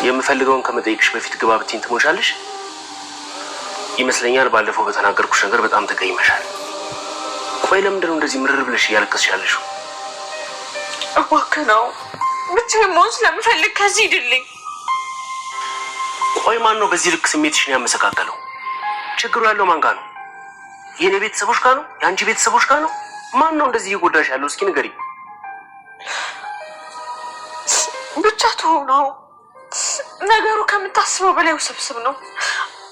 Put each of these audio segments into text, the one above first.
የምፈልገውን ከመጠየቅሽ በፊት ግባ ብትይኝ ትሞሻለሽ? ይመስለኛል ባለፈው በተናገርኩሽ ነገር በጣም ተቀይመሻል። ቆይ ለምንድን ነው እንደዚህ ምርር ብለሽ እያለቀስሽ ያለሽው? እባክህ ነው ብቻዬን መሆን ስለምፈልግ ከዚህ ሂድልኝ። ቆይ ማን ነው በዚህ ልክ ስሜትሽን ያመሰቃቀለው? ችግሩ ያለው ማን ጋር ነው? የኔ ቤተሰቦች ጋር ነው? የአንቺ ቤተሰቦች ጋር ነው? ማን ነው እንደዚህ እየጎዳሽ ያለው? እስኪ ንገሪኝ። ብቻ ተው ነው። ነገሩ ከምታስበው በላይ ውስብስብ ነው።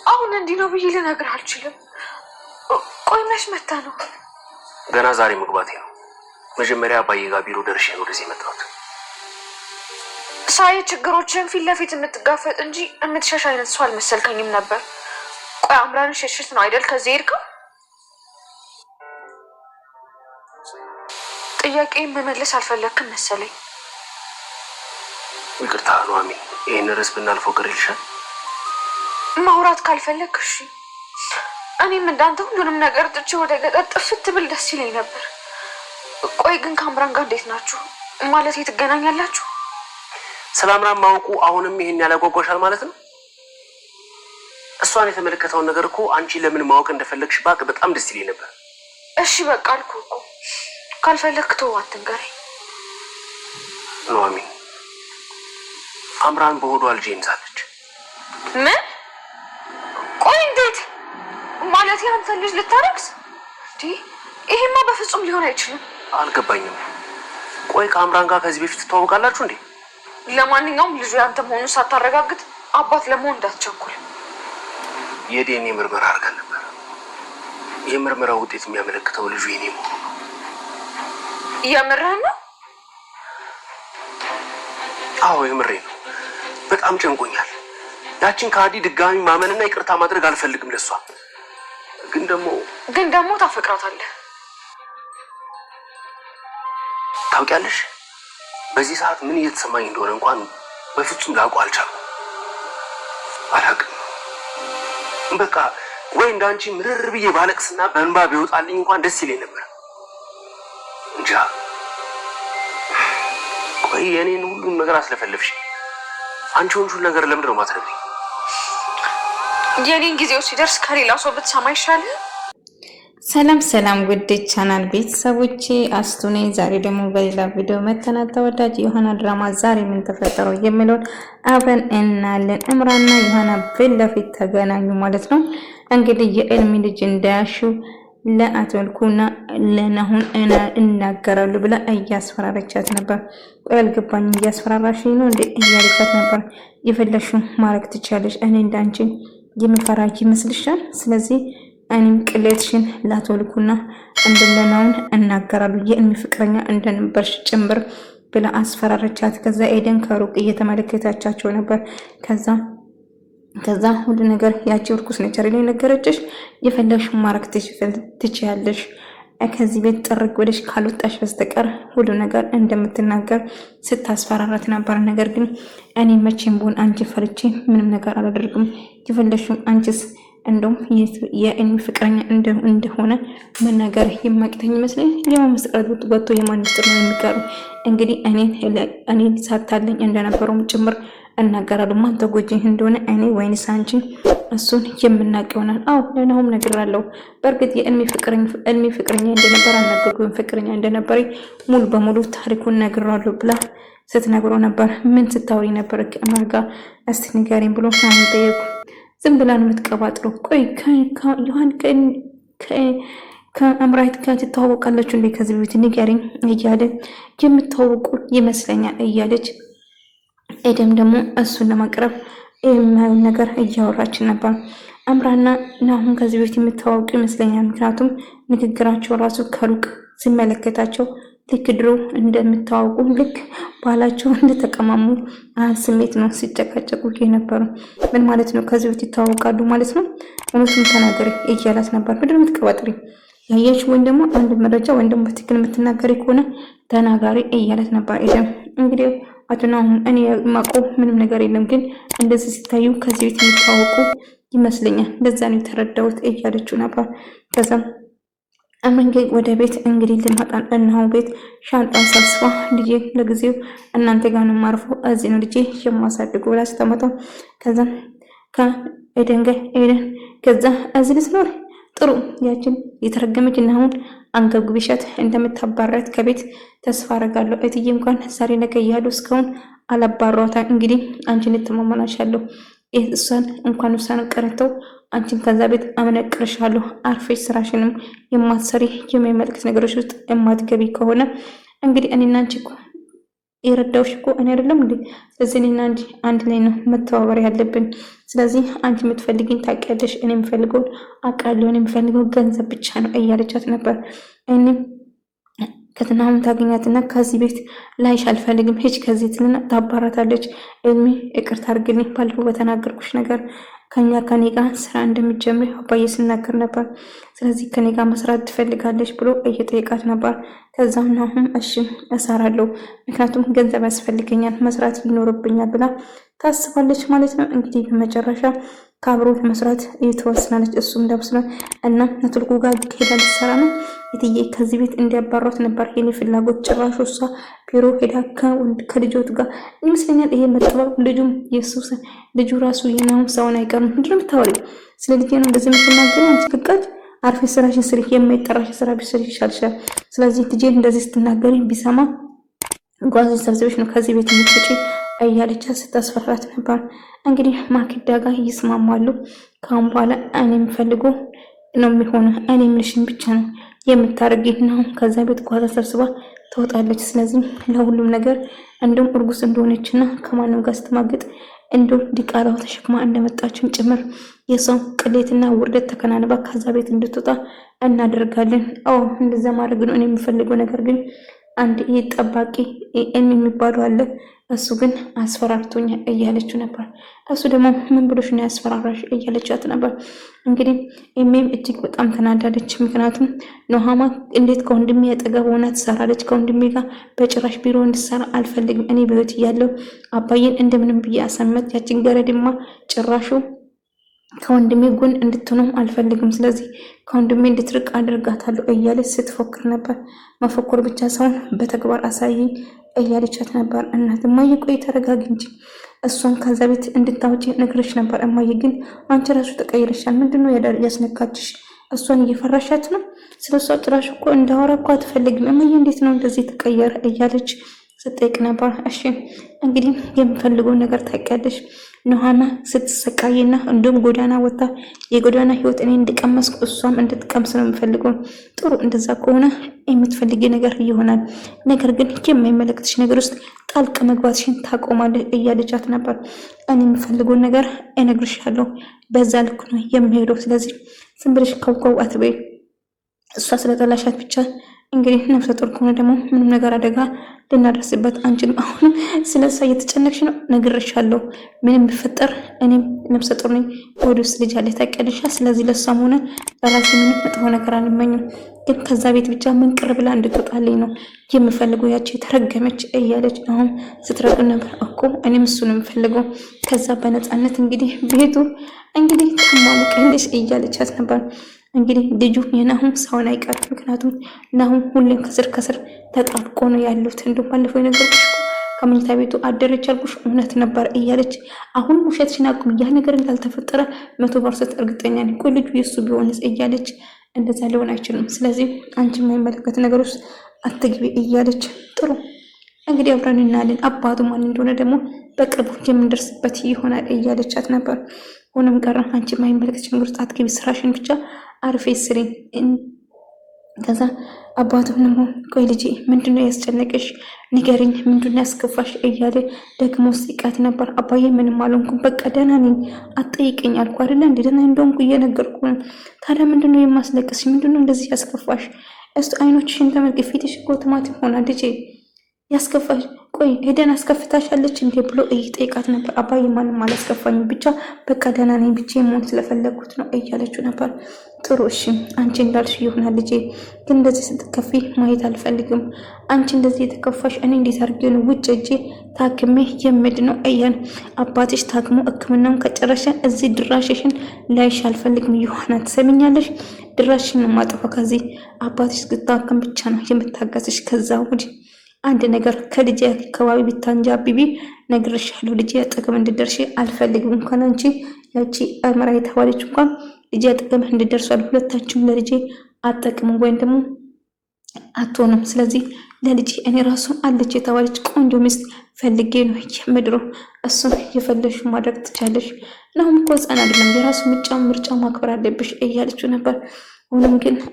አሁን እንዲህ ነው ብዬ ልነግርህ አልችልም። ቆይ መች መጣ ነው? ገና ዛሬ መግባቴ ነው። መጀመሪያ አባዬ ጋር ቢሮ ደርሼ ነው ወደዚህ የመጣሁት። ሳይ ችግሮችን ፊት ለፊት የምትጋፈጥ እንጂ የምትሸሽ አይነት ሰው አልመሰልከኝም ነበር። ቆይ አምራን ሸሽት ነው አይደል ከዚህ ሄድከው? ጥያቄን መመለስ አልፈለግክም መሰለኝ። ይቅርታ ኑሐሚን፣ ይህን ርዕስ ብናልፈው ቅር ይልሻል? ማውራት ካልፈለግ እሺ። እኔም እንዳንተ ሁሉንም ነገር ጥቼ ወደ ገጠር ጥፍት ብል ደስ ይለኝ ነበር። ቆይ ግን ከአምራን ጋር እንዴት ናችሁ? ማለት ትገናኛላችሁ? ስለ አምራን ማወቁ አሁንም ይሄን ያላጓጓሻል ማለት ነው? እሷን የተመለከተውን ነገር እኮ አንቺ ለምን ማወቅ እንደፈለግሽ ባቅ በጣም ደስ ይለኝ ነበር። እሺ በቃ አልኩህ እኮ። ካልፈለግክ ተው አትንገረኝ። ኑሐሚን፣ አምራን በሆዷ ልጄ ይዛለች። ምን? ቆይ እንዴት ማለት? ያንተ ልጅ ልታረግዝ? ይሄማ በፍጹም ሊሆን አይችልም። አልገባኝም። ቆይ ከአምራን ጋር ከዚህ በፊት ትተዋወቃላችሁ እንዴ? ለማንኛውም ልጁ ያንተ መሆኑን ሳታረጋግጥ አባት ለመሆን እንዳትቸኩል። የዲኤንኤ ምርመራ አድርገን ነበር። የምርመራው ውጤት የሚያመለክተው ልጁ የኔ መሆኑ ነው። የምርህን ነው? አዎ የምሬ ነው። በጣም ጨንቆኛል። ያችን ከሃዲ ድጋሚ ማመንና ይቅርታ ማድረግ አልፈልግም ለሷ። ግን ደግሞ ታፈቅራታለህ። ታውቂያለሽ፣ በዚህ ሰዓት ምን እየተሰማኝ እንደሆነ እንኳን በፍጹም ላውቀው አልቻልኩም። አላውቅም። በቃ ወይ እንዳንቺ ምርር ብዬ ባለቅስና በእንባ ቢወጣልኝ እንኳን ደስ ይለኝ ነበር። እንጃ። ቆይ የኔን ሁሉም ነገር አስለፈለፍሽ። አንቺ ሁሉ ነገር ለምንድን ነው የማትነግሪኝ? የኔን ጊዜው ሲደርስ ከሌላ ሰው ብትሰማ ይሻላል። ሰላም ሰላም ውድ ቻናል ቤተሰቦቼ አስቱ ነኝ። ዛሬ ደግሞ በሌላ ቪዲዮ መተናል። ተወዳጅ የሆነ ድራማ ዛሬ ምን ተፈጠረው የሚለውን አብረን እናያለን። እምራንና ዮሐና ፊት ለፊት ተገናኙ ማለት ነው። እንግዲህ የኤልሚ ልጅ እንዳያሹ ለአቶ ልኩና ለናሁን እናገራሉ ብላ እያስፈራረቻት ነበር። ቆይ አልገባኝም፣ እያስፈራራሽኝ ነው እንዴ እያለቻት ነበር። የፈለግሽው ማድረግ ትችያለሽ፣ እኔ እንዳንቺ የምፈራ ይመስልሻል? ስለዚህ እኔም ቅሌትሽን ለአቶ ልኩና እንደለናውን እናገራሉ የእኔ ፍቅረኛ እንደነበርሽ ጭምር ብላ አስፈራረቻት። ከዛ ኤደን ከሩቅ እየተመለከታቻቸው ነበር። ከዛ ሁሉ ነገር ያቺ እርኩስ ነች አይደል ነገረችሽ፣ የፈለግሽው ማድረግ ትችያለሽ፣ ከዚህ ቤት ጥርግ ብለሽ ካልወጣሽ በስተቀር ሁሉ ነገር እንደምትናገር ስታስፈራራት ነበር። ነገር ግን እኔ መቼም ቢሆን አንቺ ፈርቼ ምንም ነገር አላደርግም። የፈለግሽው አንቺስ እንደውም የእኔ ፍቅረኛ እንደሆነ መናገር የማቅተኝ ይመስለኝ። የማመስቀል ወጥቶ የማን ምስጢር ነው የሚቀሩ? እንግዲህ እኔን ሳታለኝ እንደነበረውም ጭምር እናገራለሁ። ማን ተጎጂ እንደሆነ እኔ ወይንስ አንቺ? እሱን የምናውቅ ይሆናል። አዎ ለናሁም ነግራለሁ። በእርግጥ የእኔ ፍቅረኛ እንደነበር አልነገርኩም። ፍቅረኛ እንደነበር ሙሉ በሙሉ ታሪኩን ነግራለሁ ብላ ስትነግረው ነበር። ምን ስታወሪ ነበር ከማርጋ? እስቲ ንገሪኝ ብሎ ናሁን ጠየቁ። ዝም ብላ ነው የምትቀባጥረው። ቆይ ዮሐን ከአምራይት ጋር ትተዋወቃላችሁ እንዴ? ከዚህ በፊት ንገሪኝ እያለ የምትተዋወቁ ይመስለኛል እያለች ኤደም ደግሞ እሱን ለማቅረብ የማየውን ነገር እያወራች ነበር። አምራና ናሁን ከዚህ በፊት የምትተዋወቁ ይመስለኛል። ምክንያቱም ንግግራቸው ራሱ ከሩቅ ሲመለከታቸው ልክ ድሮ እንደምታወቁ ልክ ባላቸው እንደተቀማሙ ስሜት ነው ሲጨቃጨቁ የነበሩ። ምን ማለት ነው? ከዚህ በፊት ይተዋወቃሉ ማለት ነው? እውነቱን ተናገሪ እያላት ነበር። ምንድን ነው የምትቀባጥሪ? ያየሽ ወይም ደግሞ አንድ መረጃ ወይም ደግሞ በትክክል የምትናገሪ ከሆነ ተናጋሪ እያላት ነበር ኤደም። እንግዲህ አቶ ናሁን እኔ የማውቀው ምንም ነገር የለም፣ ግን እንደዚህ ሲታዩ ከዚህ በፊት የሚተዋወቁ ይመስለኛል፣ ለዛ ነው የተረዳሁት እያለችው ነበር። ከዛም መንገድ ወደ ቤት እንግዲህ ልንመጣ እናው ቤት ሻንጣን ሰብስባ ልጄ ለጊዜው እናንተ ጋር ነው የማርፈው እዚህ ነው ልጄ የማሳድገው ብላ ስትመጣው ከዛ ከኤደን ጋር ኤደን ከዛ እዚህ ልትኖር ጥሩ ያችን የተረገመች እና አሁን አንገብግብሻት እንደምታባራት ከቤት ተስፋ አደርጋለሁ። እትዬ እንኳን ዛሬ ነገ እያሉ እስካሁን አላባሯታ። እንግዲህ አንቺን ልትማመናሻለሁ እሷን እንኳን ውሳን ቀርተው አንቺን ከዛ ቤት አመነቅርሻለሁ። አርፈሽ ስራሽንም የማትሰሪ የሚመልከት ነገሮች ውስጥ የማትገቢ ከሆነ እንግዲህ እኔና አንቺ እኮ የረዳውሽ እኮ እኔ አይደለም እንዴ? ስለዚህ እኔና አንድ ላይ ነው መተባበር ያለብን። ስለዚህ አንቺ የምትፈልጊኝ ታውቂያለሽ፣ እኔ የምፈልገው አውቃለሁ፣ እኔ የምፈልገው ገንዘብ ብቻ ነው እያለቻት ነበር። እኔም ከትናንት ታገኛትና ከዚህ ቤት ላይሽ አልፈልግም ሄጅ ከዚህ ትልና ታባራታለች። ኤልሚ ይቅርታ አድርግልኝ ባለፈው በተናገርኩሽ ነገር ከኔ ጋር ስራ እንደምትጀምሪ አባዬ ሲናገር ነበር። ስለዚህ ከኔ ጋር መስራት ትፈልጋለች ብሎ እየጠየቃት ነበር። ከዛም ነው እሺ እሰራለሁ ምክንያቱም ገንዘብ ያስፈልገኛል መስራት ይኖርብኛል ብላ ታስባለች ማለት ነው። እንግዲህ በመጨረሻ ከአብሮ መስራት እየተወሰናለች። እሱም ደብስሏል እና ነትልቁ ጋር ሄዳ ልትሰራ ነው። እትዬ ከዚህ ቤት እንዲያባሯት ነበር የኔ ፍላጎት። ጭራሽ እሷ ቢሮ ሄዳ ከልጆት ጋር ይመስለኛል ይሄ መጥባብ ልጁም ኢየሱስ ልጁ ራሱ የናው ሰውን አይቀርም። ምንድን ነው የምታወሪው? ስለ ልጄ ነው እንደዚህ የምትናገሪ? አንቺ ቅቃጭ አርፌ ስራሽን ስሪ፣ የማይጠራሽ ስራ ቢሰሪ ይሻልሻል። ስለዚህ ልጄን እንደዚህ ስትናገሪ ቢሰማ ጓዝ ሰብስበሽ ነው ከዚህ ቤት የምትወጪ እያለች ስታስፈራት ነበር። እንግዲህ ማክዳ ጋር ይስማማሉ። ካሁን በኋላ እኔ የምፈልገው ነው የሚሆነው፣ እኔ ምንሽን ብቻ ነው የምታደርጊና ከዛ ቤት ጓዛ ሰብስባ ትወጣለች። ስለዚህ ለሁሉም ነገር እንደውም እርጉዝ እንደሆነችና ከማንም ጋር ስትማግጥ እንደውም ዲቃላው ተሸክማ እንደመጣችን ጭምር የሰው ቅሌትና ውርደት ተከናንባ ከዛ ቤት እንድትወጣ እናደርጋለን። እንደዛ ማድረግ ነው እኔ የምፈልገው። ነገር ግን አንድ ይሄ ጠባቂ የሚባለው አለ እሱ ግን አስፈራርቶኛ እያለችው ነበር። እሱ ደግሞ ምን ብሎሽ ነው ያስፈራራሽ እያለቻት ነበር። እንግዲህ ኤሜም እጅግ በጣም ተናዳለች። ምክንያቱም ኑሃማ እንዴት ከወንድሜ አጠገብ ሆና ትሰራለች? ከወንድሜ ጋር በጭራሽ ቢሮ እንድሰራ አልፈልግም። እኔ በህይወት እያለሁ አባዬን እንደምንም ብዬ አሳመት። ያችን ገረድማ ጭራሹ ከወንድሜ ጎን እንድትሆንም አልፈልግም። ስለዚህ ከወንድሜ እንድትርቅ አድርጋታለሁ እያለች ስትፎክር ነበር። መፎክር ብቻ ሳይሆን በተግባር አሳየኝ እያለቻት ነበር። እናት እማዬ ቆይ ተረጋጊ እንጂ እሷን ከዛ ቤት እንድታወጪ ነግረሽ ነበር። እማዬ ግን አንቺ ራሱ ተቀይረሻል። ምንድነው ያስነካችሽ? እሷን እየፈራሻት ነው? ስለሷ ጭራሽ እኮ እንዳወራ እኮ አትፈልግም። እማዬ እንዴት ነው እንደዚህ ተቀየረ እያለች ስትጠይቅ ነበር። እሺ እንግዲህ የምፈልገው ነገር ታውቂያለሽ። ኑሃማ ስትሰቃይና እንዲሁም ጎዳና ወጣ የጎዳና ህይወት እኔ እንድቀመስኩ እሷም እንድትቀምስ ነው የምፈልገው። ጥሩ እንደዛ ከሆነ የምትፈልጊ ነገር ይሆናል። ነገር ግን የማይመለከትሽ ነገር ውስጥ ጣልቅ መግባትሽን ታቆማለሽ እያለቻት ነበር። እኔ የምፈልገውን ነገር እነግርሻለሁ፣ በዛ ልክ ነው የሚሄደው። ስለዚህ ዝም ብለሽ ከውከው አትበይ። እሷ ስለጠላሻት ብቻ እንግዲህ ነፍሰ ጡር ከሆነ ደግሞ ምንም ነገር አደጋ ልናደርስበት አንችልም። አሁንም ስለሷ እየተጨነቅሽ ነው። ነግሬሻለሁ፣ ምንም ቢፈጠር እኔም ነፍሰ ጡር ነኝ፣ ወደ ውስጥ ልጅ አለ ታውቂያለሽ። ስለዚህ ለሷም ሆነ ለራሴ ምንም መጥፎ ነገር አልመኝም። ግን ከዛ ቤት ብቻ ምን ቅር ብላ እንድትወጣልኝ ነው የምፈልገው። ያቺ ተረገመች እያለች አሁን ስትረዱ ነበር እኮ እኔም እሱ ነው የምፈልገው። ከዛ በነፃነት እንግዲህ ቤቱ እንግዲህ ተማሙቀልሽ እያለቻት ነበር። እንግዲህ ልጁ የናሁም ሰውን አይቀር። ምክንያቱም ናሁም ሁሌም ከስር ተጣብቆ ነው ያሉት። እንደውም ባለፈው የነገርኩሽ ከመኝታ ቤቱ አደረች ያልኩሽ እውነት ነበር እያለች አሁን ውሸትሽን አቁም፣ ያ ነገር እንዳልተፈጠረ 100% እርግጠኛ ነኝ። ቆይ ልጁ የሱ ቢሆንስ እያለች እንደዛ ሊሆን አይችልም። ስለዚህ አንቺ የማይመለከት ነገር ውስጥ አትግቢ እያለች ጥሩ እንግዲህ አብረን እናያለን። አባቱ ማን እንደሆነ ደግሞ በቅርቡ የምንደርስበት ይሆናል እያለቻት ነበር። ሆኖም ቀረ አንቺ የማይመለከትሽ ነገር ውስጥ አትግቢ፣ ስራሽን ብቻ አርፌ ስሪ። ከዛ አባቱ ደግሞ ቆይ ልጄ ምንድነው ያስጨነቀሽ? ንገሪኝ፣ ምንድነው ያስከፋሽ? እያለ ደግሞ ሲቃት ነበር። አባዬ ምንም አልሆንኩም፣ በቃ ደህና ነኝ፣ አትጠይቀኝ አልኩ አይደለ እንዴ? ደህና እንደሆንኩ እየነገርኩ ነው። ታዲያ ምንድነው የማስለቅስሽ? ምንድነው እንደዚህ ያስከፋሽ? እስቲ አይኖችሽን ተመልከች፣ ፊትሽ እኮ ቲማቲም ሆኗል ልጄ። ያስከፋሽ? ቆይ ሄደን አስከፍታሻለች እንዴ ብሎ እየጠየቃት ነበር። አባዬ ማንም አላስከፋኝም፣ ብቻ በቃ ደህና ነኝ፣ ብቻዬን መሆን ስለፈለግኩት ነው እያለችው ነበር። ጥሩ እሺ፣ አንቺ እንዳልሽ ይሆናል ልጄ፣ ግን እንደዚህ ስትከፊ ማየት አልፈልግም። አንቺ እንደዚህ የተከፋሽ እኔ እንዴት አድርጌ ነው ውጭ እጄ ታክሜ የምድ ነው እያን አባትሽ ታክሞ ሕክምናውን ከጨረሸን እዚህ ድራሽሽን ላይሽ አልፈልግም። ይሆናል ትሰሚኛለሽ? ድራሽን ነው ማጥፋ። ከዚህ አባትሽ እስክታከም ብቻ ነው የምታገስሽ። ከዛ ወዲህ አንድ ነገር ከልጄ አካባቢ ብታንጃቢቢ ነግርሻለሁ። ልጄ አጠገብ እንድደርሽ አልፈልግም። እንኳን አንቺ ያቺ አምራ የተባለች እንኳን ልጄ አጠገብ እንድደርሷል። ሁለታችሁም ለልጄ አጠቅሙ ወይም ደግሞ አትሆኑም። ስለዚህ ለልጄ እኔ ራሱ አለች የተባለች ቆንጆ ሚስት ፈልጌ ነው የምድረው። እሱን የፈለሽ ማድረግ ትቻለሽ። ናሁም እኮ ሕፃን አይደለም፣ የራሱ ምርጫ ማክበር አለብሽ እያለችው ነበር።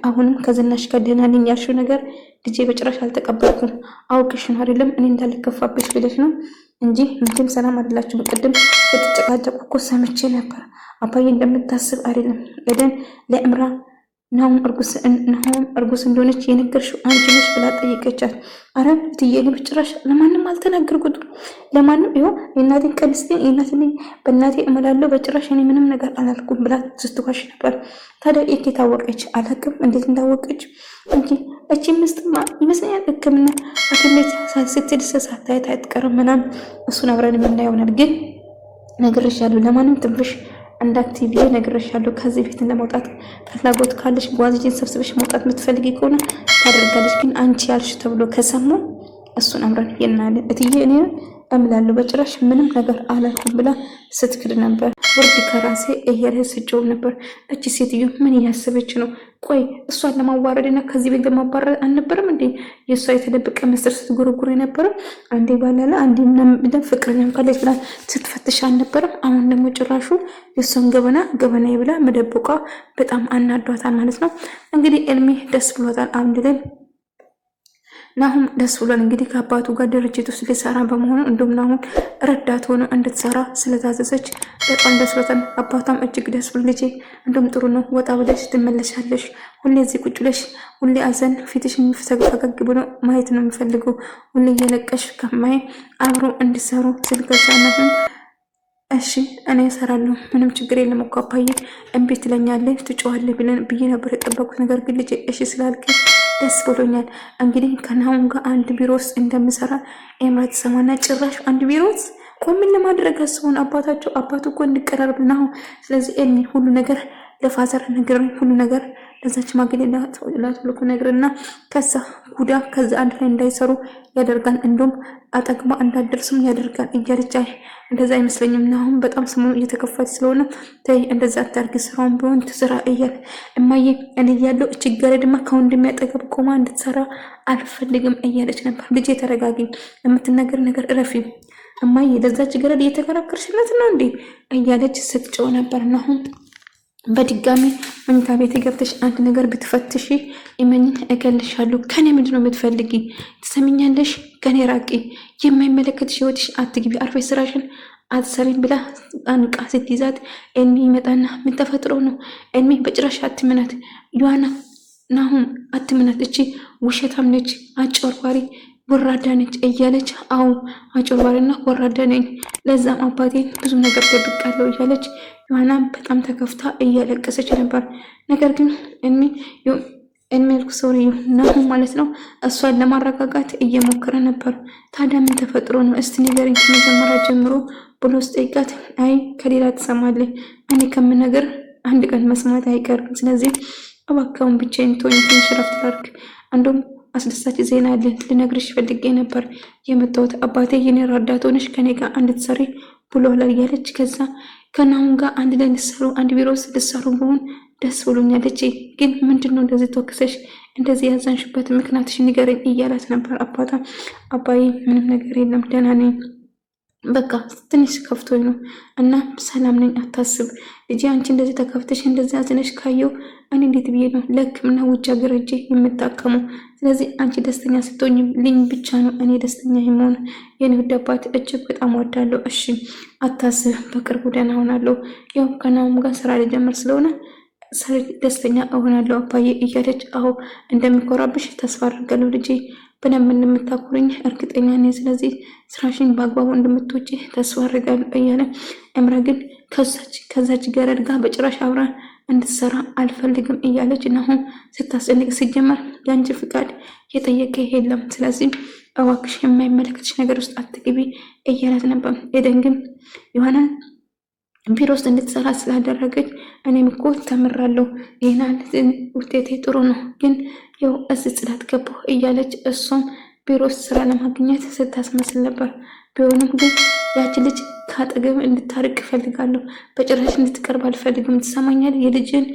አሁንም ከዝናሽ ጋር ደህና ነኝ ያልሽው ነገር ልጄ በጭራሽ አልተቀበልኩም። አውቅሽ ነው አይደለም እኔ እንዳልከፋብሽ ብለሽ ነው እንጂ ምንም ሰላም አይደላችሁ። በቅድም ስትጨቃጨቁ እኮ ሰምቼ ነበር። አባዬ እንደምታስብ አይደለም። ኤደን ለእምራ ናሁም እርጉዝ እንደሆነች የነገርሽው አንቺ ነሽ ብላ ጠይቀቻት። አረ እትዬ እኔ በጭራሽ ለማንም አልተናገርኩትም። ለማንም ይኸው የእናቴን ቀሚስቴ በእናቴ እምላለሁ በጭራሽ እኔ ምንም ነገር አላልኩም ብላ ስትዋሽ ነበር። ታዲያ የት ታወቀች? አላውቅም እንዴት እንዳወቀች እንጂ እቺ ምስትማ ይመስለኛል ሕክምና ሐኪም ቤት ስትሄድ ሳታያት አትቀርም ምናምን። እሱን አብረን የምናየው ይሆናል። ግን ነግሬሻለሁ ለማንም ትንፍሽ እንዳክቲቪ ነግሬሻለሁ። ከዚህ ቤት ለመውጣት ፍላጎት ካለሽ ጓዝሽን ሰብስበሽ መውጣት የምትፈልጊ ከሆነ ታደርጋለሽ። ግን አንቺ ያልሽ ተብሎ ከሰሙ እሱን አምረን የናለን። እትዬ እኔ እምላለሁ በጭራሽ ምንም ነገር አላልኩም ብላ ስትክድ ነበር። ወርድ ከራሴ እየረስጨው ነበር። እቺ ሴትዮ ምን እያሰበች ነው? ቆይ እሷን ለማዋረድና ከዚህ ቤት ለማባረር አልነበረም እንዴ የእሷ የተደበቀ ምስጢር ስትጎረጉር የነበረው? አንዴ ባላላ አንዴ ምናምን ፍቅረኛም ካለች ብላ ስትፈትሽ አልነበረም? አሁን ደግሞ ጭራሹ የእሷን ገበና ብላ መደበቋ በጣም አናዷታል ማለት ነው። እንግዲህ ኤልሚ ደስ ብሎታል። አንድ ላይ ናሁም ደስ ብሏል። እንግዲህ ከአባቱ ጋር ድርጅት ውስጥ ሊሰራ በመሆኑ እንዲሁም ናሁም ረዳት ሆኖ እንድትሰራ ስለታዘዘች በጣም ደስ ብሎታል። አባቷም እጅግ ደስ ብሎ ልጄ እንዲሁም ጥሩ ነው፣ ወጣ ብለሽ ትመለሻለሽ። ሁሌ እዚህ ቁጭ ብለሽ ሁሌ አዘን ፊትሽ ፈገግ ብሎ ማየት ነው የሚፈልገው። ሁሌ እየለቀሽ ከማይ አብሮ እንዲሰሩ ስልገዛናትን እሺ እኔ እሰራለሁ፣ ምንም ችግር የለም እኮ አባዬ እምቢ ትለኛለህ ትጮዋለህ ብዬ ነበር የጠበቁት። ነገር ግን ልጄ እሺ ስላልከኝ ደስ ብሎኛል። እንግዲህ ከናሁም ጋር አንድ ቢሮ ውስጥ እንደምሰራ ኤምራ ተሰማና ጭራሽ አንድ ቢሮ ውስጥ ቆምን ለማድረግ አስቡን። አባቱ እኮ እንዲቀራረብ ናሁም። ስለዚህ ኤልሚ ሁሉ ነገር ለፋዘር ነገር ሁሉ ነገር ለዛች ማግሌ ላትልኩ ነገርና ከዛ አንድ ላይ እንዳይሰሩ ያደርጋል። እንዲሁም አጠግባ እንዳደርስም ያደርጋል እያለች እንደዛ አይመስለኝም። ናሁም በጣም ስሙ እየተከፋች ስለሆነ ተይ እንደዛ አታርጊ፣ ስራውን ቢሆን ትስራ እያለ እማዬ እኔ እያለሁ እቺ ገረድማ ከወንድሜ አጠገብ ቆማ እንድትሰራ አልፈልግም እያለች ነበር። ልጄ ተረጋጊ፣ የምትናገር ነገር እረፊ እማዬ፣ ለዛች ገረድ እየተከራከርሽለት ነው እንዴ እያለች ስትጮህ ነበር። ናሁም በድጋሚ መኝታ ቤት ገብተሽ አንድ ነገር ብትፈትሺ እመኝን እገልሻለሁ። ከኔ ምንድነው የምትፈልጊ? ትሰሚኛለሽ? ከኔ ራቂ፣ የማይመለከትሽ ህይወትሽ አትግቢ፣ አርፈሽ ስራሽን አትሰሪም ብላ አንቃ ስትይዛት ኤልሚ ይመጣና ምን ተፈጥሮ ነው? ኤልሚ በጭራሽ አትምናት፣ ዮሐና ናሁም አትምናት፣ እቺ ውሸታም ነች፣ አጭበርባሪ ወራዳ ነች እያለች አዎ አጭበርባሪና ወራዳ ነኝ፣ ለዛም አባቴን ብዙ ነገር ደብቃለሁ እያለች ዮሐና በጣም ተከፍታ እያለቀሰች ነበር። ነገር ግን ሶሪ ናሁም ማለት ነው እሷን ለማረጋጋት እየሞከረ ነበር። ታዲያ ምን ተፈጥሮ ነው እስቲ ንገረኝ ከመጀመሪያ ጀምሮ ብሎ ስጠይቃት አይ ከሌላ ትሰማለህ፣ እኔ ከምነግር አንድ ቀን መስማት አይቀርም። ስለዚህ እባክህን ብቻዬን ተወኝ፣ ትንሽ እረፍት ላድርግ። እንደውም አስደሳች ዜና አለ ልነግርሽ ፈልጌ ነበር የመጣሁት። አባቴ የኔ ረዳት ሆነሽ ከኔ ጋር እንድትሰሪ ብሎላል እያለች ከዛ ከናሁም ጋር አንድ ላይ እንድትሰሩ አንድ ቢሮ ውስጥ ልትሰሩ በሆን ደስ ብሎኛለች። ግን ምንድነው እንደዚህ ተወክሰሽ እንደዚህ ያዘንሽበት ምክንያትሽ ንገረኝ እያላት ነበር። አባዬ ምንም ነገር የለም ደህና ነኝ፣ በቃ ትንሽ ከፍቶኝ ነው እና ሰላም ነኝ፣ አታስብ ልጄ። አንቺ እንደዚህ ተከፍተሽ እንደዚህ አዝነሽ ካየው እኔ እንዴት ብዬ ነው ለሕክምና ውጭ ሀገር ሄጄ የምታከመው? ስለዚህ አንቺ ደስተኛ ስትሆኝ ልኝ ብቻ ነው እኔ ደስተኛ የመሆን። የኔ ውድ አባት እጅግ በጣም ወዳለሁ። እሺ አታስብ፣ በቅርቡ ደህና ሆናለሁ። ያው ከናሁም ጋር ስራ ልጀምር ስለሆነ ደስተኛ እሆናለሁ አባዬ እያለች አዎ እንደሚኮራብሽ ተስፋ አድርጋለሁ ልጄ። በደንብ እንደምታኩሪኝ እርግጠኛ ነኝ። ስለዚህ ስራሽን በአግባቡ እንደምትወጪ ተስፋ አደርጋለሁ እያለ እምራ ግን ከዛች ገረድ ጋር በጭራሽ አብራ እንድትሰራ አልፈልግም እያለች ናሆም ስታስጨንቅ ሲጀመር ያንቺ ፍቃድ የጠየቀ የለም። ስለዚህ እባክሽ የማይመለከትሽ ነገር ውስጥ አትግቢ እያላት ነበር። ኤደን ግን ይሆናል ቢሮ ውስጥ እንድትሰራ ስላደረገች እኔም እኮ ተምራለሁ ይህናል ውጤቴ ጥሩ ነው ግን ያው እዚህ ጽዳት ገባሁ እያለች እሷም ቢሮ ውስጥ ስራ ለማግኘት ስታስመስል ነበር። ቢሆንም ግን ያቺ ልጅ ከአጠገብ እንድታርቅ እፈልጋለሁ። በጭራሽ እንድትቀርብ አልፈልግም። ትሰማኛል? የልጅን